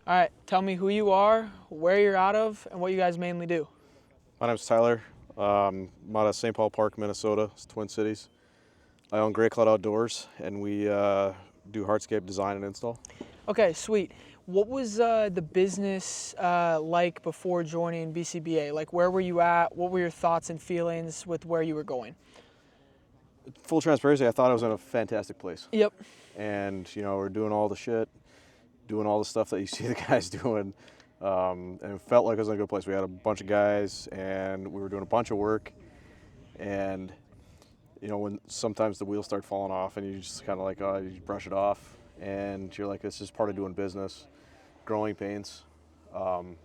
All right, tell me who you are, where you're out of, and what you guys mainly do. My name's Tyler. I'm out of St. Paul Park, Minnesota. It's Twin Cities. I own Gray Cloud Outdoors, and we do hardscape design and install. Okay, sweet. What was the business like before joining BCBA? Like, where were you at? What were your thoughts and feelings with where you were going? Full transparency, I thought I was in a fantastic place. Yep. And, we're doing all the shit, doing all the stuff that you see the guys doing. And it felt like it was in a good place. We had a bunch of guys, and we were doing a bunch of work. And, when sometimes the wheels start falling off, and you just kind of like, you brush it off. And you're like, this is part of doing business, growing pains. And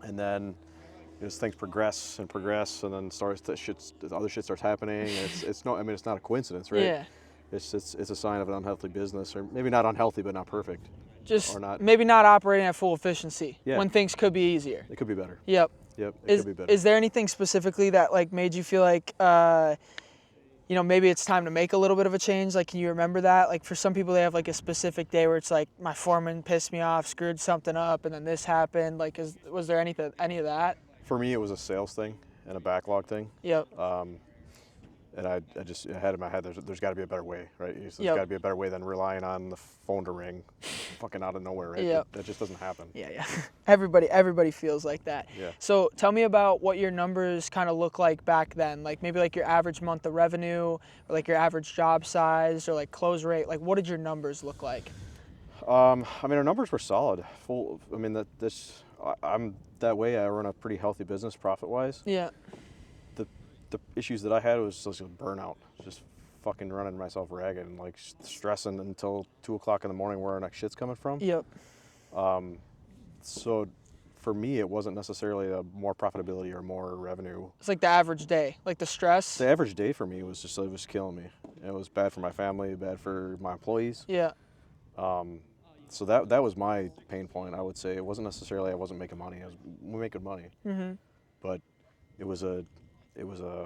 then as things progress, and then other shit starts happening. It's not a coincidence, right? Yeah. It's a sign of an unhealthy business, or maybe not unhealthy, but not perfect. Just or not, maybe not operating at full efficiency when things could be easier. It could be better. Yep. Yep, it could be better. Is there anything specifically that like made you feel like maybe it's time to make a little bit of a change? Like, can you remember that? Like, for some people, they have like a specific day where it's like, my foreman pissed me off, screwed something up, and then this happened. Like, was there any of that? For me, it was a sales thing and a backlog thing. Yep. And I had in my head, there's got to be a better way, right? There's got to be a better way than relying on the phone to ring fucking out of nowhere, right? Yep. That just doesn't happen. Yeah. Everybody feels like that. Yeah. So tell me about what your numbers kind of look like back then. Like, maybe like your average month of revenue, or like your average job size, or like close rate. Like, what did your numbers look like? Our numbers were solid. I'm that way. I run a pretty healthy business profit-wise. Yeah. The issues that I had was just burnout, just fucking running myself ragged and like stressing until 2 o'clock in the morning where our next shit's coming from. Yep. So for me, it wasn't necessarily a more profitability or more revenue. It's like the average day, like the stress. The average day for me it was killing me. It was bad for my family, bad for my employees. Yeah. So that was my pain point. I would say it wasn't necessarily I wasn't making money. We make good money. Mm-hmm. But it was a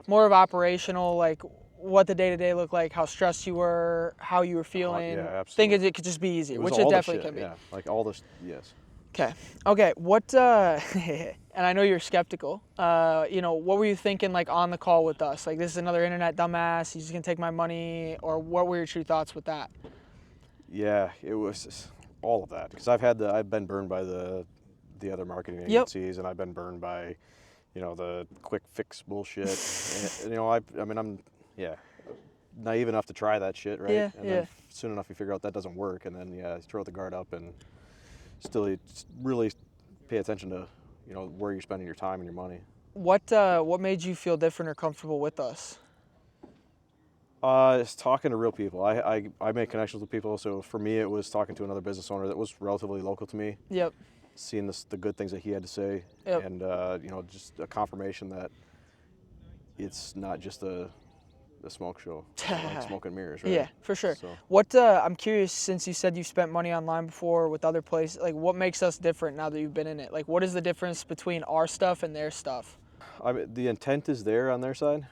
more of operational, like what the day-to-day looked like, how stressed you were, how you were feeling. Yeah, absolutely. Thinking it could just be easier, which it definitely can be. Yeah, like all this, yes. Okay. What? And I know you're skeptical. What were you thinking like on the call with us? Like, this is another internet dumbass. He's just gonna take my money, or what were your true thoughts with that? Yeah, it was all of that because I've been burned by the other marketing agencies, and I've been burned by the quick fix bullshit. I'm naive enough to try that shit, right? Yeah, then soon enough you figure out that doesn't work, and then you throw the guard up and still really pay attention to where you're spending your time and your money. What made you feel different or comfortable with us? It's talking to real people. I make connections with people, so for me it was talking to another business owner that was relatively local to me. Yep. Seeing the good things that he had to say, yep. And just a confirmation that it's not just a smoke show, like smoke and mirrors, right? Yeah, for sure. So. What I'm curious, since you said you spent money online before with other places, like what makes us different now that you've been in it? Like, what is the difference between our stuff and their stuff? The intent is there on their side.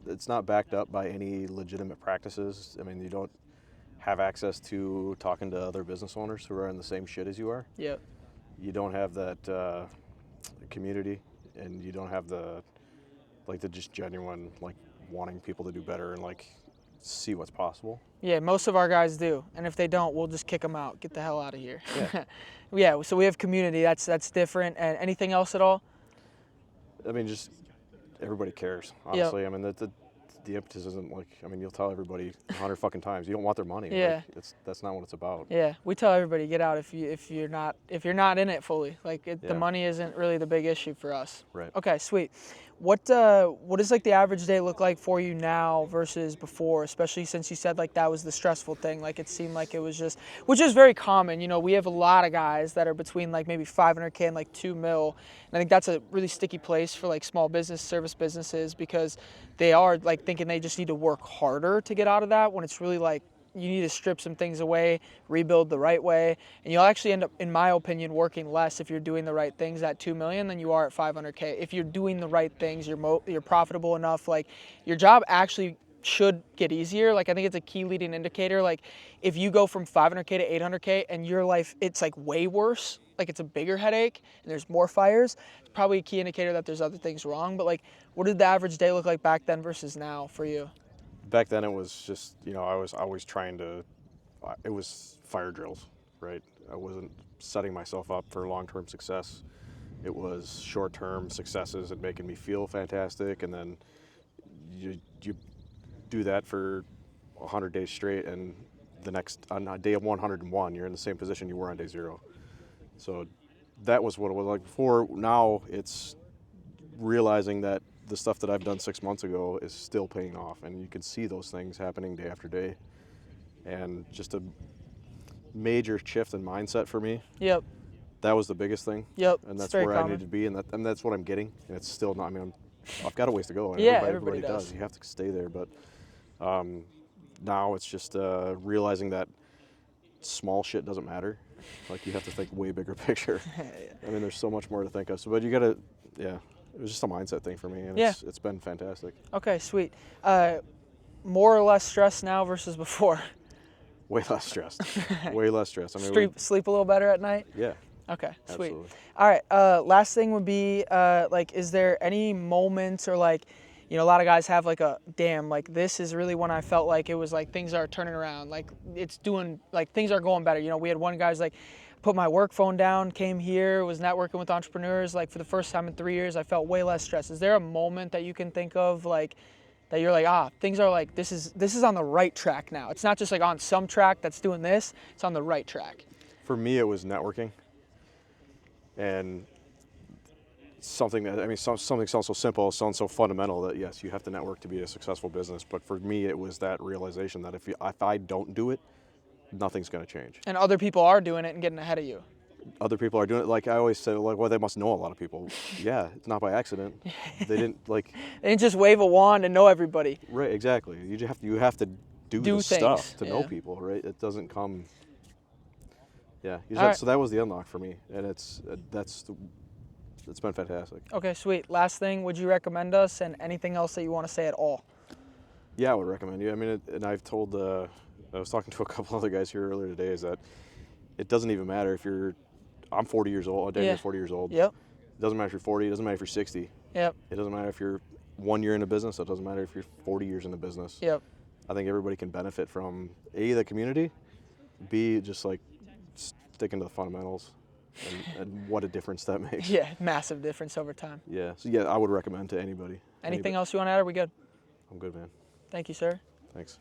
It's not backed up by any legitimate practices. You don't have access to talking to other business owners who are in the same shit as you are. Yep. You don't have that community, and you don't have the just genuine wanting people to do better and see what's possible. Yeah, most of our guys do, and if they don't, we'll just kick them out. Get the hell out of here. Yeah. Yeah. So we have community. That's different. And anything else at all? Just everybody cares. Honestly, yep. The impetus isn't you'll tell everybody 100 fucking times you don't want their money. Yeah. That's not what it's about. Yeah, we tell everybody get out if you're not in it fully. The money isn't really the big issue for us. Right. Okay, sweet. What does the average day look like for you now versus before, especially since you said that was the stressful thing? It seemed like it was just, which is very common. We have a lot of guys that are between maybe 500K and 2 mil. And I think that's a really sticky place for small business, service businesses, because they are thinking they just need to work harder to get out of that, when it's really you need to strip some things away, rebuild the right way, and you'll actually end up, in my opinion, working less if you're doing the right things at 2 million than you are at 500K. If you're doing the right things, you're profitable enough, your job actually should get easier. I think it's a key leading indicator. If you go from 500K to 800K and your life, it's way worse, like it's a bigger headache and there's more fires, it's probably a key indicator that there's other things wrong. But like, what did the average day look like back then versus now for you? Back then it was just, I was always trying to, it was fire drills, right? I wasn't setting myself up for long-term success. It was short-term successes and making me feel fantastic, and then you do that for 100 days straight, and on day 101, you're in the same position you were on day 0. So that was what it was like before. Now it's realizing that the stuff that I've done 6 months ago is still paying off, and you can see those things happening day after day. And just a major shift in mindset for me. Yep. That was the biggest thing. Yep. And that's where I needed to be, and that's what I'm getting. And it's still not. I mean, I've got a ways to go. And yeah, everybody does. You have to stay there, but now it's just realizing that small shit doesn't matter. Like, you have to think way bigger picture. I mean, there's so much more to think of. So, but you gotta, it was just a mindset thing for me, and it's been fantastic. Okay, sweet. More or less stressed now versus before? Way less stressed. Way less stressed. I mean, sleep a little better at night? Yeah. Okay, sweet. Absolutely. All right, last thing would be, like, is there any moments or, like, a lot of guys have, like, damn, like, this is really when I felt like it was, like, things are turning around. Like, it's doing, like, things are going better. We had one guy's, like, put my work phone down, came here, was networking with entrepreneurs. Like, for the first time in 3 years, I felt way less stressed. Is there a moment that you can think of, like, that you're like, things are like, this is on the right track now? It's not just like on some track that's doing this, it's on the right track. For me, it was networking. And something sounds so simple, sounds so fundamental that yes, you have to network to be a successful business. But for me, it was that realization that if I don't do it, nothing's going to change. And other people are doing it and getting ahead of you. Other people are doing it. Like I always say, like, well, they must know a lot of people. Yeah, it's not by accident. They didn't they didn't just wave a wand and know everybody. Right, exactly. You have to do the things. Stuff to know people, right? It doesn't come. Yeah. So that was the unlock for me, and it's been fantastic. Okay, sweet. Last thing, would you recommend us, and anything else that you want to say at all? Yeah, I would recommend you. I mean, and I've told. I was talking to a couple other guys here earlier today. Is that it doesn't even matter if you're. I'm 40 years old. You're 40 years old. Yep. It doesn't matter if you're 40. It doesn't matter if you're 60. Yep. It doesn't matter if you're 1 year in a business. It doesn't matter if you're 40 years in the business. Yep. I think everybody can benefit from A, the community, B, just like sticking to the fundamentals, and what a difference that makes. Yeah, massive difference over time. Yeah. So yeah, I would recommend to anybody. Anything else you want to add? Are we good? I'm good, man. Thank you, sir. Thanks.